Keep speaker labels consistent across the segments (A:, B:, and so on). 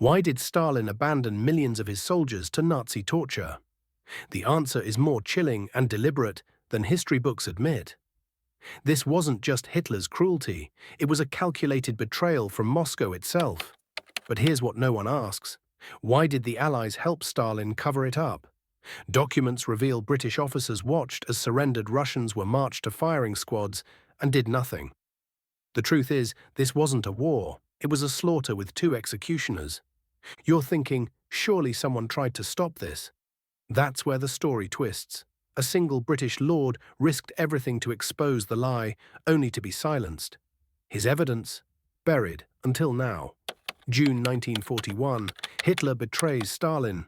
A: Why did Stalin abandon millions of his soldiers to Nazi torture? The answer is more chilling and deliberate than history books admit. This wasn't just Hitler's cruelty, it was a calculated betrayal from Moscow itself. But here's what no one asks. Why did the Allies help Stalin cover it up? Documents reveal British officers watched as surrendered Russians were marched to firing squads and did nothing. The truth is, this wasn't a war, it was a slaughter with 2 executioners. You're thinking, surely someone tried to stop this. That's where the story twists. A single British lord risked everything to expose the lie, only to be silenced. His evidence? Buried until now. June 1941, Hitler betrays Stalin.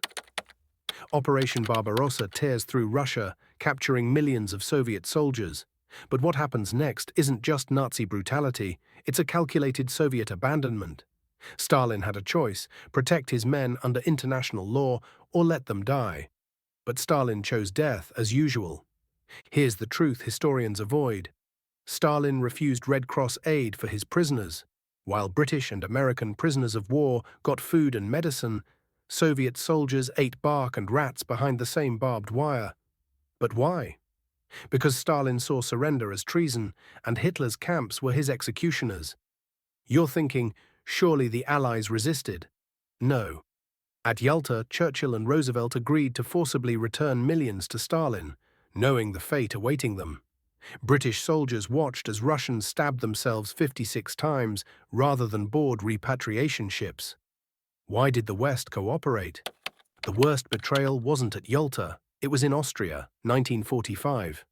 A: Operation Barbarossa tears through Russia, capturing millions of Soviet soldiers. But what happens next isn't just Nazi brutality, it's a calculated Soviet abandonment. Stalin had a choice: protect his men under international law or let them die. But Stalin chose death as usual. Here's the truth historians avoid. Stalin refused Red Cross aid for his prisoners. While British and American prisoners of war got food and medicine, Soviet soldiers ate bark and rats behind the same barbed wire. But why? Because Stalin saw surrender as treason, and Hitler's camps were his executioners. You're thinking, surely the Allies resisted? No. At Yalta, Churchill and Roosevelt agreed to forcibly return millions to Stalin, knowing the fate awaiting them. British soldiers watched as Russians stabbed themselves 56 times rather than board repatriation ships. Why did the West cooperate? The worst betrayal wasn't at Yalta, it was in Austria, 1945.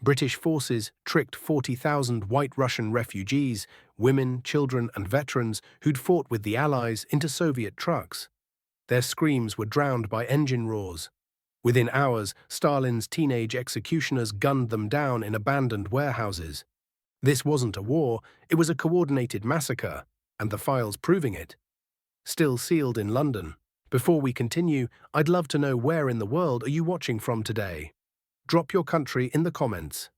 A: British forces tricked 40,000 White Russian refugees, women, children, and veterans who'd fought with the Allies into Soviet trucks. Their screams were drowned by engine roars. Within hours, Stalin's teenage executioners gunned them down in abandoned warehouses. This wasn't a war, it was a coordinated massacre, and the files proving it. Still sealed in London. Before we continue, I'd love to know where in the world are you watching from today? Drop your country in the comments.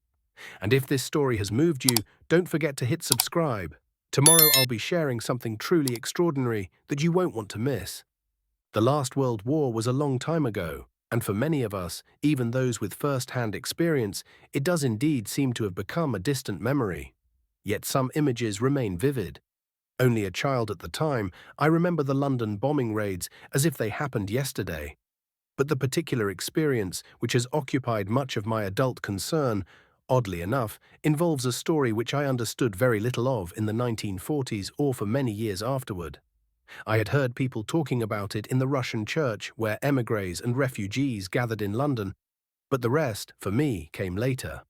A: And if this story has moved you, don't forget to hit subscribe. Tomorrow I'll be sharing something truly extraordinary that you won't want to miss. The last World War was a long time ago, and for many of us, even those with first-hand experience, it does indeed seem to have become a distant memory. Yet some images remain vivid. Only a child at the time, I remember the London bombing raids as if they happened yesterday. But the particular experience, which has occupied much of my adult concern, oddly enough, involves a story which I understood very little of in the 1940s or for many years afterward. I had heard people talking about it in the Russian church where émigrés and refugees gathered in London, but the rest, for me, came later.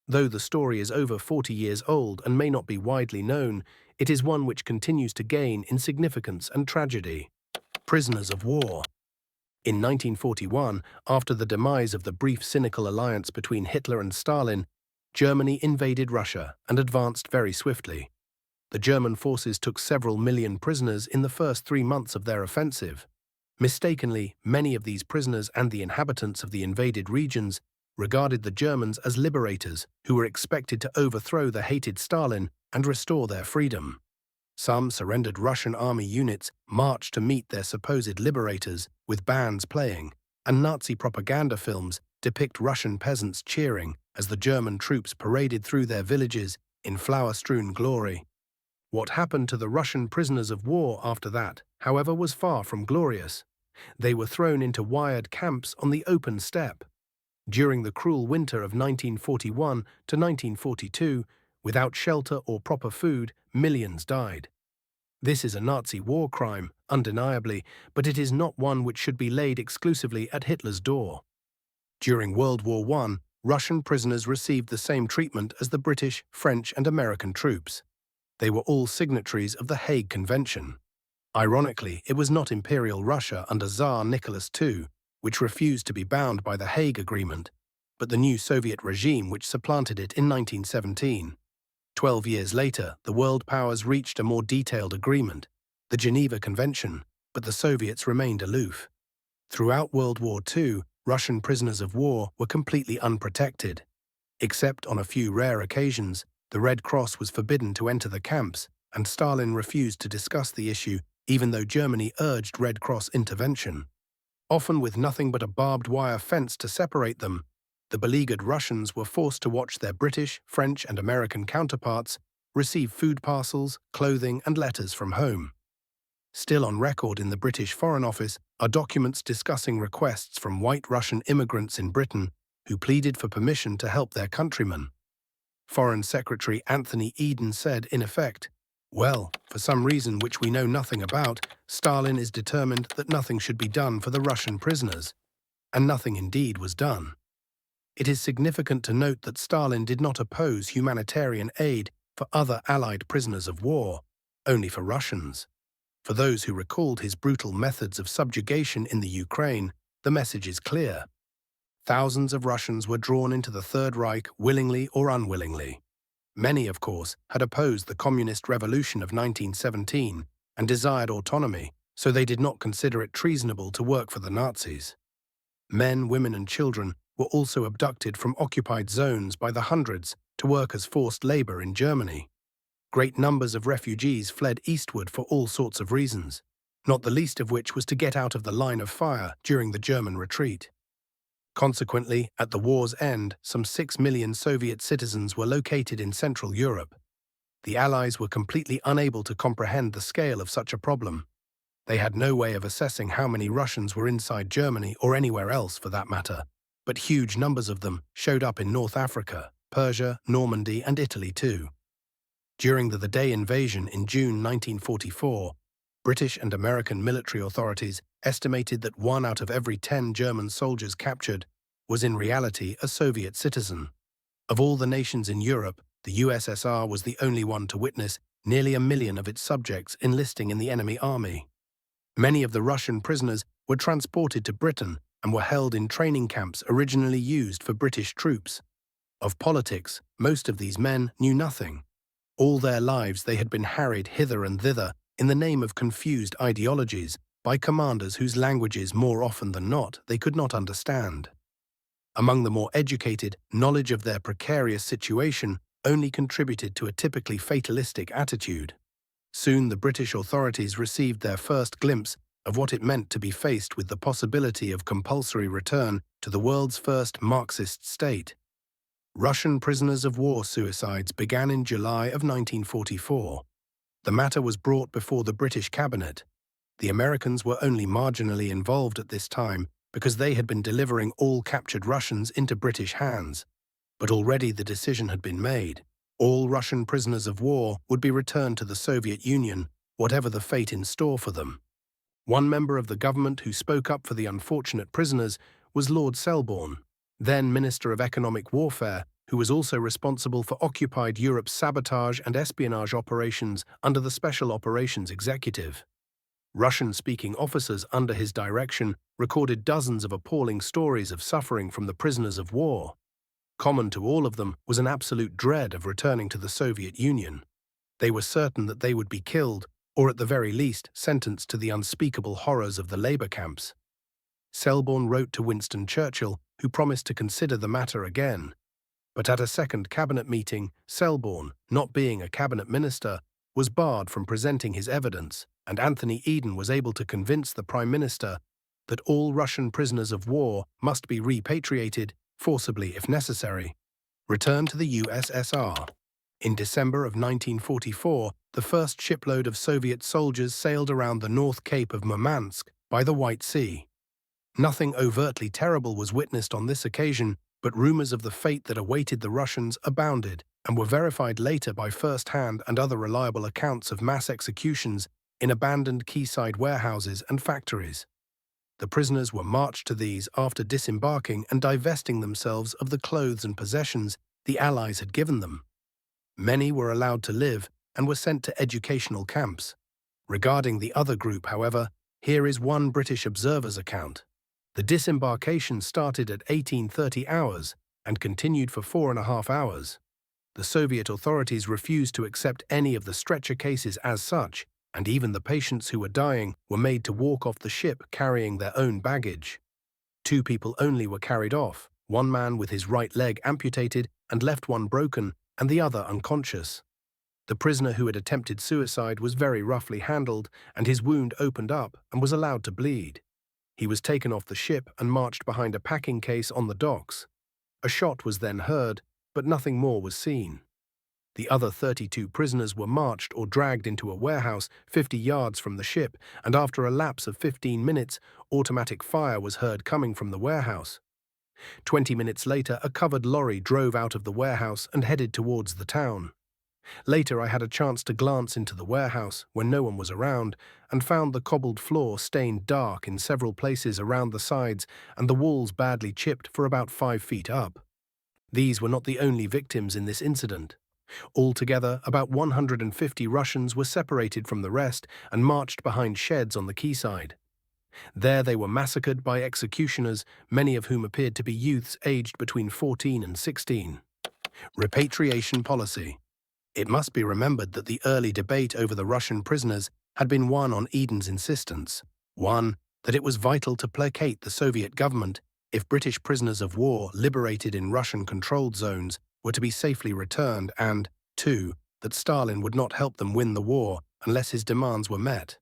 A: Though the story is over 40 years old and may not be widely known, it is one which continues to gain in significance and tragedy. Prisoners of war. In 1941, after the demise of the brief cynical alliance between Hitler and Stalin, Germany invaded Russia and advanced very swiftly. The German forces took several million prisoners in the first 3 months of their offensive. Mistakenly, many of these prisoners and the inhabitants of the invaded regions regarded the Germans as liberators who were expected to overthrow the hated Stalin and restore their freedom. Some surrendered Russian army units marched to meet their supposed liberators with bands playing, and Nazi propaganda films depict Russian peasants cheering as the German troops paraded through their villages in flower-strewn glory. What happened to the Russian prisoners of war after that, however, was far from glorious. They were thrown into wired camps on the open steppe. During the cruel winter of 1941 to 1942, without shelter or proper food, millions died. This is a Nazi war crime, undeniably, but it is not one which should be laid exclusively at Hitler's door. During World War I, Russian prisoners received the same treatment as the British, French, and American troops. They were all signatories of the Hague Convention. Ironically, it was not Imperial Russia under Tsar Nicholas II, which refused to be bound by the Hague Agreement, but the new Soviet regime which supplanted it in 1917. 12 years later, the world powers reached a more detailed agreement, the Geneva Convention, but the Soviets remained aloof. Throughout World War II, Russian prisoners of war were completely unprotected. Except on a few rare occasions, the Red Cross was forbidden to enter the camps, and Stalin refused to discuss the issue even though Germany urged Red Cross intervention. Often with nothing but a barbed wire fence to separate them, the beleaguered Russians were forced to watch their British, French, and American counterparts receive food parcels, clothing, and letters from home. Still on record in the British Foreign Office are documents discussing requests from white Russian immigrants in Britain who pleaded for permission to help their countrymen. Foreign Secretary Anthony Eden said, in effect, "Well, for some reason which we know nothing about, Stalin is determined that nothing should be done for the Russian prisoners." And nothing indeed was done. It is significant to note that Stalin did not oppose humanitarian aid for other Allied prisoners of war, only for Russians. For those who recalled his brutal methods of subjugation in the Ukraine, the message is clear. Thousands of Russians were drawn into the Third Reich willingly or unwillingly. Many, of course, had opposed the Communist Revolution of 1917 and desired autonomy, so they did not consider it treasonable to work for the Nazis. Men, women, and children were also abducted from occupied zones by the hundreds to work as forced labor in Germany. Great numbers of refugees fled eastward for all sorts of reasons, not the least of which was to get out of the line of fire during the German retreat. Consequently, at the war's end, some 6 million Soviet citizens were located in Central Europe. The Allies were completely unable to comprehend the scale of such a problem. They had no way of assessing how many Russians were inside Germany or anywhere else for that matter, but huge numbers of them showed up in North Africa, Persia, Normandy, and Italy too. During the D-Day invasion in June 1944, British and American military authorities estimated that 1 out of every 10 German soldiers captured was in reality a Soviet citizen. Of all the nations in Europe, the USSR was the only one to witness nearly 1 million of its subjects enlisting in the enemy army. Many of the Russian prisoners were transported to Britain and were held in training camps originally used for British troops. Of politics, most of these men knew nothing. All their lives they had been harried hither and thither in the name of confused ideologies by commanders whose languages more often than not they could not understand. Among the more educated, knowledge of their precarious situation only contributed to a typically fatalistic attitude. Soon the British authorities received their first glimpse of what it meant to be faced with the possibility of compulsory return to the world's first Marxist state. Russian prisoners of war suicides began in July of 1944. The matter was brought before the British cabinet. The Americans were only marginally involved at this time because they had been delivering all captured Russians into British hands. But already the decision had been made. All Russian prisoners of war would be returned to the Soviet Union, whatever the fate in store for them. One member of the government who spoke up for the unfortunate prisoners was Lord Selborne, then Minister of Economic Warfare, who was also responsible for occupied Europe's sabotage and espionage operations under the Special Operations Executive. Russian-speaking officers under his direction recorded dozens of appalling stories of suffering from the prisoners of war. Common to all of them was an absolute dread of returning to the Soviet Union. They were certain that they would be killed, or at the very least sentenced to the unspeakable horrors of the labor camps. Selborne wrote to Winston Churchill, who promised to consider the matter again. But at a second cabinet meeting, Selborne, not being a cabinet minister, was barred from presenting his evidence, and Anthony Eden was able to convince the Prime Minister that all Russian prisoners of war must be repatriated, forcibly if necessary, returned to the USSR. In December of 1944, the first shipload of Soviet soldiers sailed around the North Cape of Murmansk by the White Sea. Nothing overtly terrible was witnessed on this occasion, but rumors of the fate that awaited the Russians abounded and were verified later by first-hand and other reliable accounts of mass executions in abandoned quayside warehouses and factories. The prisoners were marched to these after disembarking and divesting themselves of the clothes and possessions the Allies had given them. Many were allowed to live and were sent to educational camps. Regarding the other group, however, here is one British observer's account. The disembarkation started at 18:30 hours and continued for 4.5 hours. The Soviet authorities refused to accept any of the stretcher cases as such, and even the patients who were dying were made to walk off the ship carrying their own baggage. 2 people only were carried off, one man with his right leg amputated and left one broken and the other unconscious. The prisoner who had attempted suicide was very roughly handled, and his wound opened up and was allowed to bleed. He was taken off the ship and marched behind a packing case on the docks. A shot was then heard, but nothing more was seen. The other 32 prisoners were marched or dragged into a warehouse 50 yards from the ship, and after a lapse of 15 minutes, automatic fire was heard coming from the warehouse. 20 minutes later, a covered lorry drove out of the warehouse and headed towards the town. Later, I had a chance to glance into the warehouse when no one was around and found the cobbled floor stained dark in several places around the sides and the walls badly chipped for about 5 feet up. These were not the only victims in this incident. Altogether, about 150 Russians were separated from the rest and marched behind sheds on the quayside. There they were massacred by executioners, many of whom appeared to be youths aged between 14 and 16. Repatriation policy. It must be remembered that the early debate over the Russian prisoners had been won on Eden's insistence. One, that it was vital to placate the Soviet government if British prisoners of war liberated in Russian-controlled zones were to be safely returned, and, two, that Stalin would not help them win the war unless his demands were met.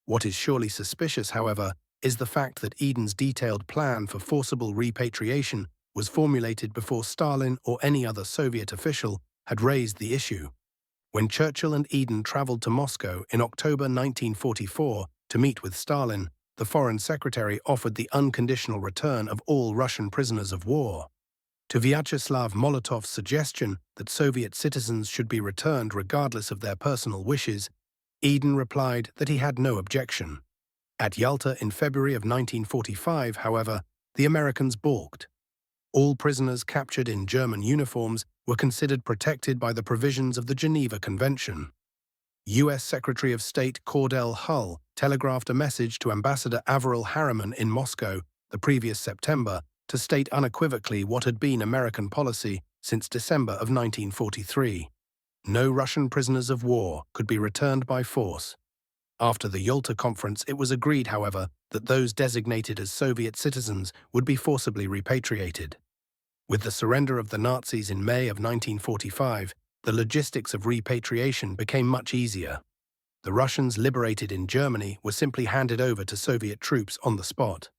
A: What is surely suspicious, however, is the fact that Eden's detailed plan for forcible repatriation was formulated before Stalin or any other Soviet official had raised the issue. When Churchill and Eden traveled to Moscow in October 1944 to meet with Stalin, the Foreign Secretary offered the unconditional return of all Russian prisoners of war. To Vyacheslav Molotov's suggestion that Soviet citizens should be returned regardless of their personal wishes, Eden replied that he had no objection. At Yalta in February of 1945, however, the Americans balked. All prisoners captured in German uniforms were considered protected by the provisions of the Geneva Convention. U.S. Secretary of State Cordell Hull telegraphed a message to Ambassador Averell Harriman in Moscow the previous September to state unequivocally what had been American policy since December of 1943. No Russian prisoners of war could be returned by force. After the Yalta Conference, it was agreed, however, that those designated as Soviet citizens would be forcibly repatriated. With the surrender of the Nazis in May of 1945, the logistics of repatriation became much easier. The Russians liberated in Germany were simply handed over to Soviet troops on the spot.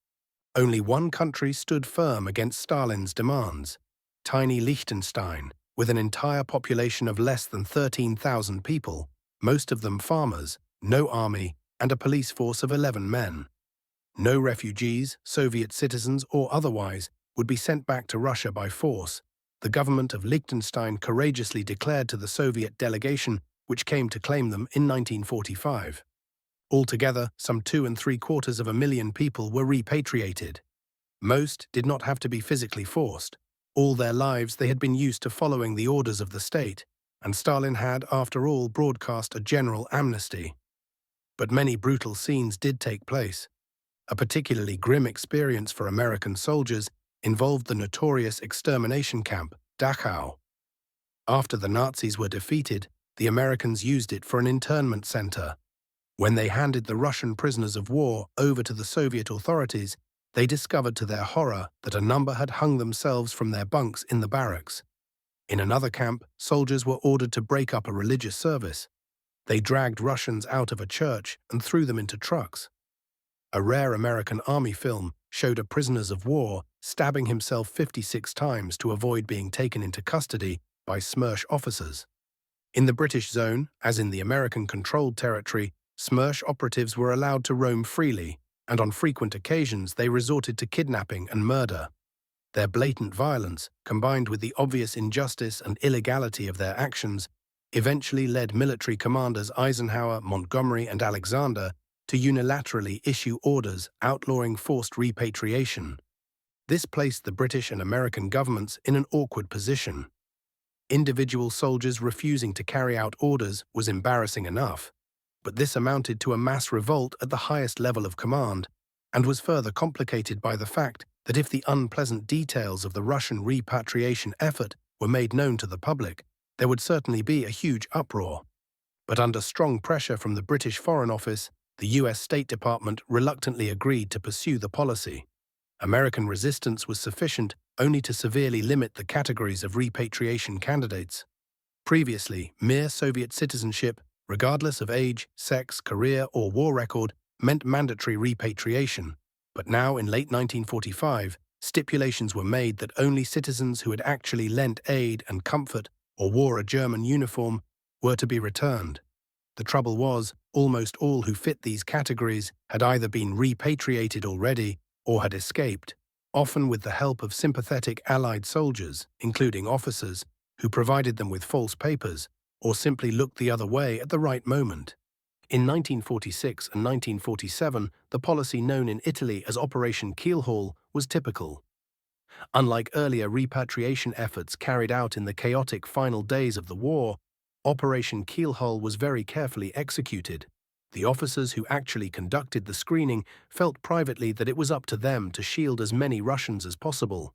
A: Only one country stood firm against Stalin's demands: tiny Liechtenstein, with an entire population of less than 13,000 people, most of them farmers, no army, and a police force of 11 men. No refugees, Soviet citizens or otherwise, would be sent back to Russia by force. The government of Liechtenstein courageously declared to the Soviet delegation which came to claim them in 1945. Altogether, some 2.75 million people were repatriated. Most did not have to be physically forced. All their lives they had been used to following the orders of the state, and Stalin had, after all, broadcast a general amnesty. But many brutal scenes did take place. A particularly grim experience for American soldiers involved the notorious extermination camp, Dachau. After the Nazis were defeated, the Americans used it for an internment center. When they handed the Russian prisoners of war over to the Soviet authorities, they discovered to their horror that a number had hung themselves from their bunks in the barracks. In another camp, soldiers were ordered to break up a religious service. They dragged Russians out of a church and threw them into trucks. A rare American Army film showed a prisoner of war stabbing himself 56 times to avoid being taken into custody by SMERSH officers. In the British zone, as in the American-controlled territory, SMERSH operatives were allowed to roam freely, and on frequent occasions they resorted to kidnapping and murder. Their blatant violence, combined with the obvious injustice and illegality of their actions, eventually led military commanders Eisenhower, Montgomery, and Alexander to unilaterally issue orders outlawing forced repatriation. This placed the British and American governments in an awkward position. Individual soldiers refusing to carry out orders was embarrassing enough, but this amounted to a mass revolt at the highest level of command, and was further complicated by the fact that if the unpleasant details of the Russian repatriation effort were made known to the public, there would certainly be a huge uproar. But under strong pressure from the British Foreign Office, the US State Department reluctantly agreed to pursue the policy. American resistance was sufficient only to severely limit the categories of repatriation candidates. Previously, mere Soviet citizenship, regardless of age, sex, career, or war record, meant mandatory repatriation. But now, in late 1945, stipulations were made that only citizens who had actually lent aid and comfort or wore a German uniform were to be returned. The trouble was, almost all who fit these categories had either been repatriated already or had escaped, often with the help of sympathetic Allied soldiers, including officers, who provided them with false papers or simply looked the other way at the right moment. In 1946 and 1947, the policy known in Italy as Operation Keelhaul was typical. Unlike earlier repatriation efforts carried out in the chaotic final days of the war, Operation Keelhaul was very carefully executed. The officers who actually conducted the screening felt privately that it was up to them to shield as many Russians as possible.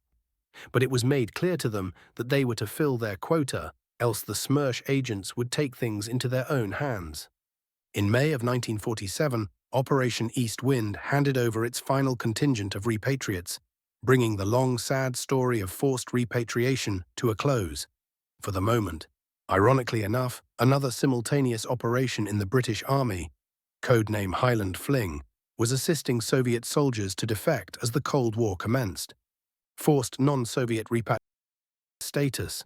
A: But it was made clear to them that they were to fill their quota, else the Smersh agents would take things into their own hands. In May of 1947, Operation East Wind handed over its final contingent of repatriates, bringing the long, sad story of forced repatriation to a close. For the moment, ironically enough, another simultaneous operation in the British Army, codename Highland Fling, was assisting Soviet soldiers to defect as the Cold War commenced. Forced non-Soviet repatriation status.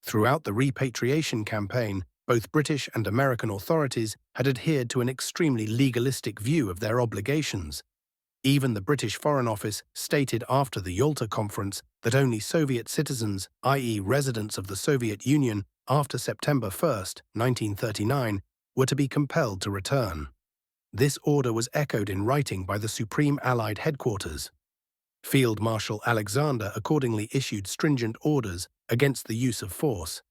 A: Throughout the repatriation campaign, both British and American authorities had adhered to an extremely legalistic view of their obligations. Even the British Foreign Office stated after the Yalta Conference that only Soviet citizens, i.e. residents of the Soviet Union after September 1, 1939, were to be compelled to return. This order was echoed in writing by the Supreme Allied Headquarters. Field Marshal Alexander accordingly issued stringent orders against the use of force.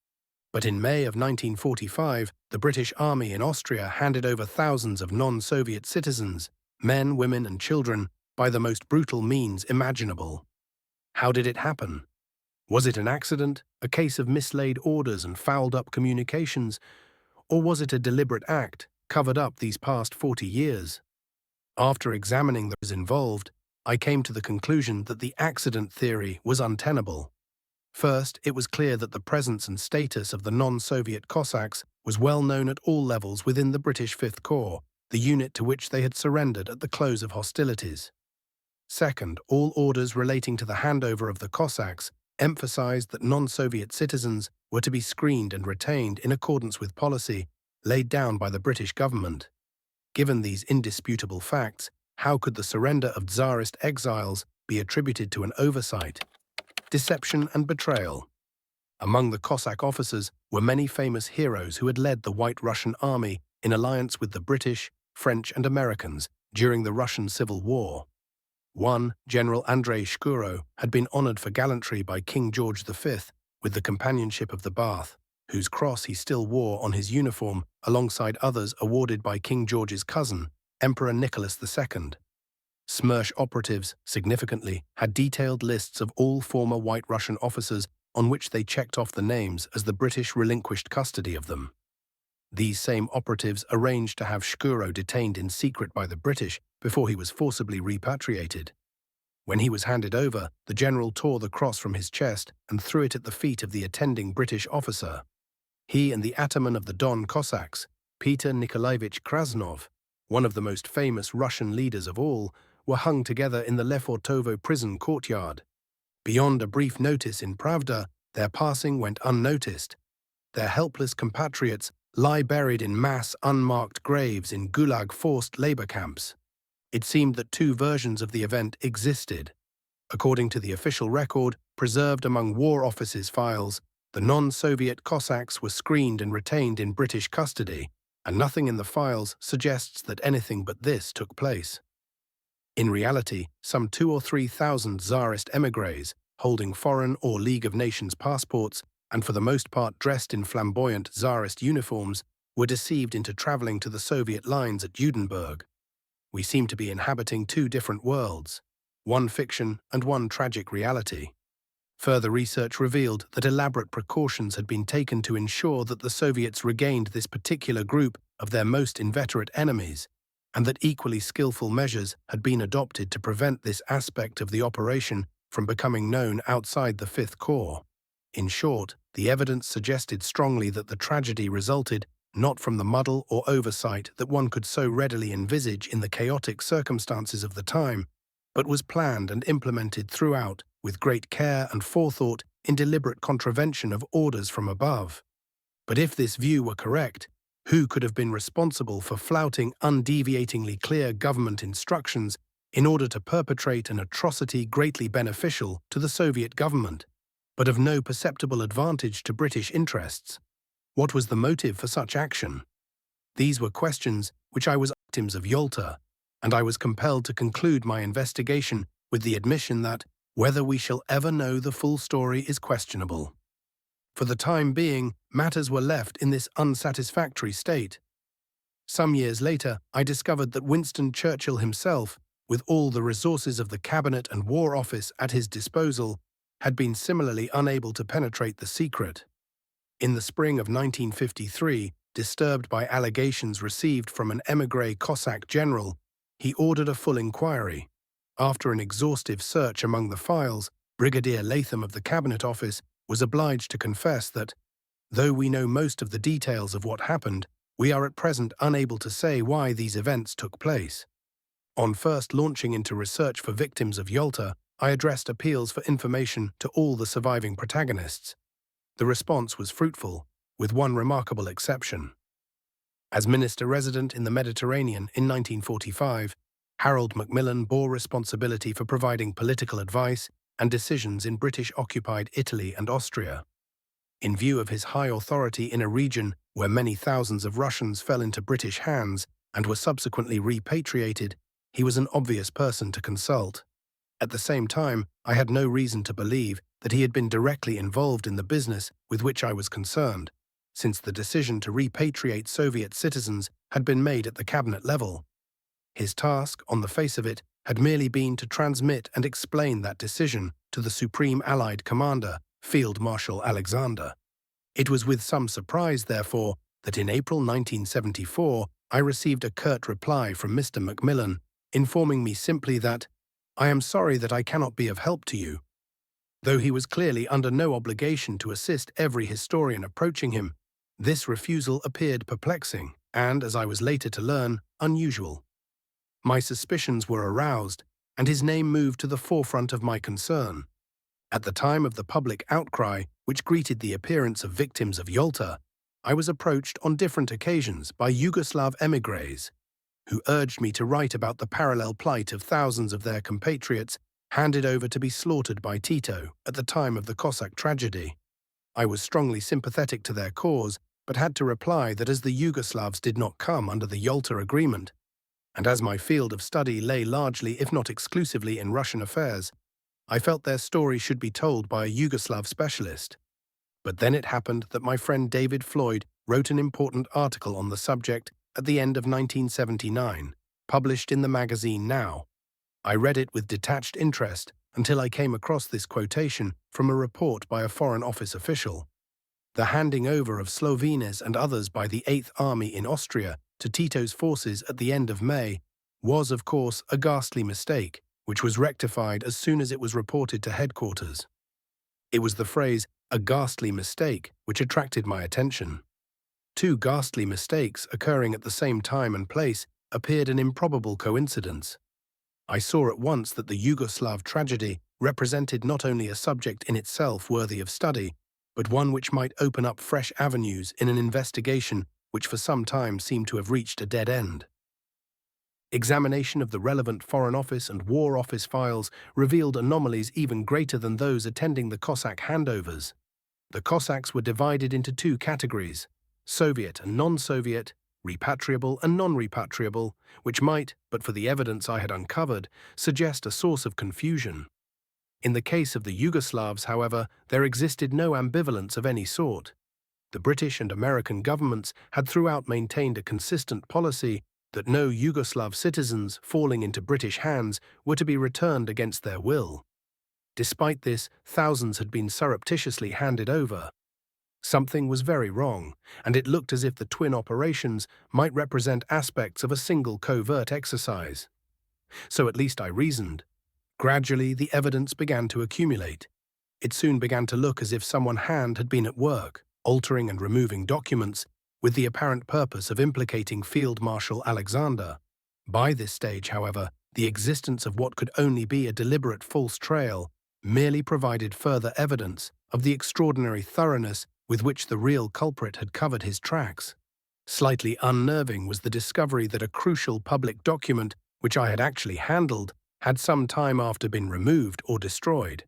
A: But in May of 1945, the British Army in Austria handed over thousands of non-Soviet citizens, men, women, and children, by the most brutal means imaginable. How did it happen? Was it an accident, a case of mislaid orders and fouled-up communications, or was it a deliberate act, covered up these past 40 years? After examining those involved, I came to the conclusion that the accident theory was untenable. First, it was clear that the presence and status of the non-Soviet Cossacks was well known at all levels within the British Fifth Corps, the unit to which they had surrendered at the close of hostilities. Second, all orders relating to the handover of the Cossacks emphasized that non-Soviet citizens were to be screened and retained in accordance with policy laid down by the British government. Given these indisputable facts, how could the surrender of Tsarist exiles be attributed to an oversight, deception, and betrayal? Among the Cossack officers were many famous heroes who had led the White Russian Army in alliance with the British, French, and Americans during the Russian Civil War. One, General Andrei Shkuro, had been honored for gallantry by King George V with the companionship of the Bath, whose cross he still wore on his uniform alongside others awarded by King George's cousin, Emperor Nicholas II. Smersh operatives, significantly, had detailed lists of all former White Russian officers on which they checked off the names as the British relinquished custody of them. These same operatives arranged to have Shkuro detained in secret by the British before he was forcibly repatriated. When he was handed over, the general tore the cross from his chest and threw it at the feet of the attending British officer. He and the ataman of the Don Cossacks, Peter Nikolaevich Krasnov, one of the most famous Russian leaders of all, were hung together in the Lefortovo prison courtyard. Beyond a brief notice in Pravda, their passing went unnoticed. Their helpless compatriots lie buried in mass unmarked graves in Gulag forced labor camps. It seemed that two versions of the event existed. According to the official record, preserved among War Office's files, the non-Soviet Cossacks were screened and retained in British custody, and nothing in the files suggests that anything but this took place. In reality, some 2,000 or 3,000 Tsarist émigrés, holding foreign or League of Nations passports, and for the most part dressed in flamboyant Tsarist uniforms, were deceived into traveling to the Soviet lines at Judenburg. We seem to be inhabiting two different worlds, one fiction and one tragic reality. Further research revealed that elaborate precautions had been taken to ensure that the Soviets regained this particular group of their most inveterate enemies, and that equally skillful measures had been adopted to prevent this aspect of the operation from becoming known outside the Fifth Corps. In short, The evidence suggested strongly that the tragedy resulted not from the muddle or oversight that one could so readily envisage in the chaotic circumstances of the time, but was planned and implemented throughout with great care and forethought in deliberate contravention of orders from above. But if this view were correct, who could have been responsible for flouting undeviatingly clear government instructions in order to perpetrate an atrocity greatly beneficial to the Soviet government, but of no perceptible advantage to British interests? What was the motive for such action? These were questions which I was victims of Yalta, and I was compelled to conclude my investigation with the admission that whether we shall ever know the full story is questionable. For the time being, matters were left in this unsatisfactory state. Some years later, I discovered that Winston Churchill himself, with all the resources of the Cabinet and War Office at his disposal, had been similarly unable to penetrate the secret. In the spring of 1953, disturbed by allegations received from an émigré Cossack general, he ordered a full inquiry. After an exhaustive search among the files, Brigadier Latham of the Cabinet Office was obliged to confess that, though we know most of the details of what happened, we are at present unable to say why these events took place. On first launching into research for victims of Yalta, I addressed appeals for information to all the surviving protagonists. The response was fruitful, with one remarkable exception. As Minister-Resident in the Mediterranean in 1945, Harold Macmillan bore responsibility for providing political advice and decisions in British-occupied Italy and Austria. In view of his high authority in a region where many thousands of Russians fell into British hands and were subsequently repatriated, he was an obvious person to consult. At the same time, I had no reason to believe that he had been directly involved in the business with which I was concerned, since the decision to repatriate Soviet citizens had been made at the cabinet level. His task, on the face of it, had merely been to transmit and explain that decision to the Supreme Allied Commander, Field Marshal Alexander. It was with some surprise, therefore, that in April 1974 I received a curt reply from Mr. Macmillan, informing me simply that, "I am sorry that I cannot be of help to you." Though he was clearly under no obligation to assist every historian approaching him, this refusal appeared perplexing and, as I was later to learn, unusual. My suspicions were aroused, and his name moved to the forefront of my concern. At the time of the public outcry which greeted the appearance of victims of Yalta, I was approached on different occasions by Yugoslav émigrés, who urged me to write about the parallel plight of thousands of their compatriots handed over to be slaughtered by Tito at the time of the Cossack tragedy. I was strongly sympathetic to their cause, but had to reply that as the Yugoslavs did not come under the Yalta Agreement, and as my field of study lay largely, if not exclusively, in Russian affairs, I felt their story should be told by a Yugoslav specialist. But then it happened that my friend David Floyd wrote an important article on the subject at the end of 1979, published in the magazine Now. I read it with detached interest until I came across this quotation from a report by a Foreign Office official. The handing over of Slovenes and others by the 8th Army in Austria to Tito's forces at the end of May was, of course, a ghastly mistake, which was rectified as soon as it was reported to headquarters. It was the phrase, "a ghastly mistake," which attracted my attention. Two ghastly mistakes occurring at the same time and place appeared an improbable coincidence. I saw at once that the Yugoslav tragedy represented not only a subject in itself worthy of study, but one which might open up fresh avenues in an investigation which for some time seemed to have reached a dead end. Examination of the relevant Foreign Office and War Office files revealed anomalies even greater than those attending the Cossack handovers. The Cossacks were divided into two categories: Soviet and non-Soviet, repatriable and non-repatriable, which might, but for the evidence I had uncovered, suggest a source of confusion. In the case of the Yugoslavs, however, there existed no ambivalence of any sort. The British and American governments had throughout maintained a consistent policy that no Yugoslav citizens falling into British hands were to be returned against their will. Despite this, thousands had been surreptitiously handed over. Something was very wrong, and it looked as if the twin operations might represent aspects of a single covert exercise. So at least I reasoned. Gradually, the evidence began to accumulate. it soon began to look as if someone's hand had been at work, altering and removing documents with the apparent purpose of implicating Field Marshal Alexander. By this stage, however, the existence of what could only be a deliberate false trail merely provided further evidence of the extraordinary thoroughness with which the real culprit had covered his tracks. Slightly unnerving was the discovery that a crucial public document, which I had actually handled, had some time after been removed or destroyed.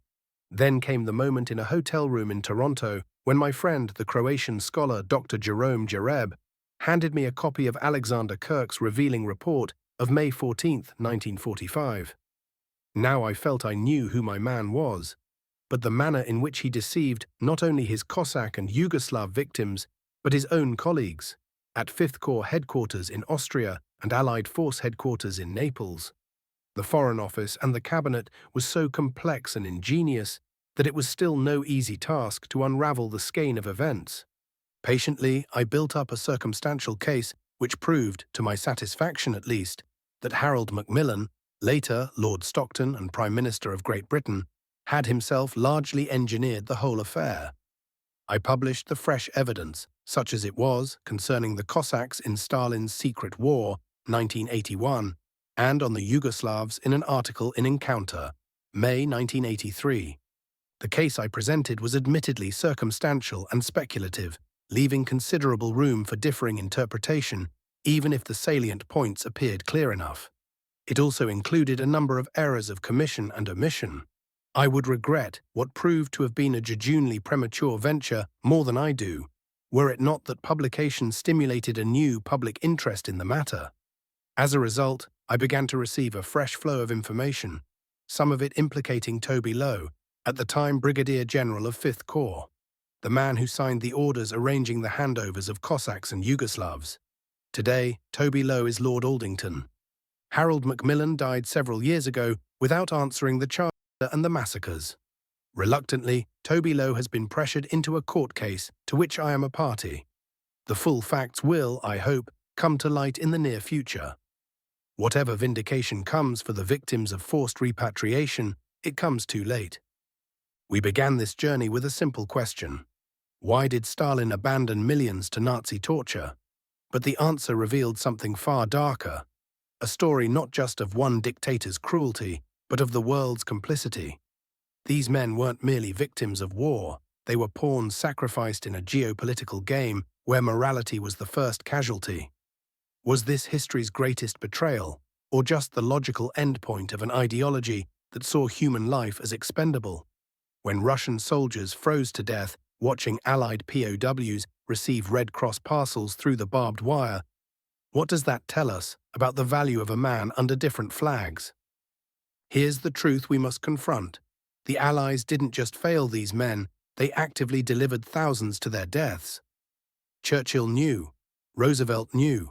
A: Then came the moment in a hotel room in Toronto when my friend, the Croatian scholar Dr. Jerome Jareb, handed me a copy of Alexander Kirk's revealing report of May 14, 1945. Now I felt I knew who my man was, but the manner in which he deceived not only his Cossack and Yugoslav victims, but his own colleagues, at 5th Corps headquarters in Austria and Allied Force headquarters in Naples. The Foreign Office and the Cabinet was so complex and ingenious that it was still no easy task to unravel the skein of events. Patiently, I built up a circumstantial case which proved, to my satisfaction at least, that Harold Macmillan, later Lord Stockton and Prime Minister of Great Britain, had himself largely engineered the whole affair. I published the fresh evidence, such as it was, concerning the Cossacks in Stalin's Secret War, 1981, and on the Yugoslavs in an article in Encounter, May 1983. The case I presented was admittedly circumstantial and speculative, leaving considerable room for differing interpretation, even if the salient points appeared clear enough. It also included a number of errors of commission and omission. I would regret what proved to have been a jejunely premature venture more than I do, were it not that publication stimulated a new public interest in the matter. As a result, I began to receive a fresh flow of information, some of it implicating Toby Lowe, at the time Brigadier General of 5th Corps, the man who signed the orders arranging the handovers of Cossacks and Yugoslavs. Today, Toby Lowe is Lord Aldington. Harold Macmillan died several years ago without answering the charge and the massacres. Reluctantly, Toby Lowe has been pressured into a court case to which I am a party. The full facts will, I hope, come to light in the near future. Whatever vindication comes for the victims of forced repatriation, it comes too late. We began this journey with a simple question. Why did Stalin abandon millions to Nazi torture? But the answer revealed something far darker. A story not just of one dictator's cruelty, but of the world's complicity. These men weren't merely victims of war, they were pawns sacrificed in a geopolitical game where morality was the first casualty. Was this history's greatest betrayal, or just the logical endpoint of an ideology that saw human life as expendable? When Russian soldiers froze to death watching Allied POWs receive Red Cross parcels through the barbed wire, what does that tell us about the value of a man under different flags? Here's the truth we must confront. The Allies didn't just fail these men, they actively delivered thousands to their deaths. Churchill knew, Roosevelt knew,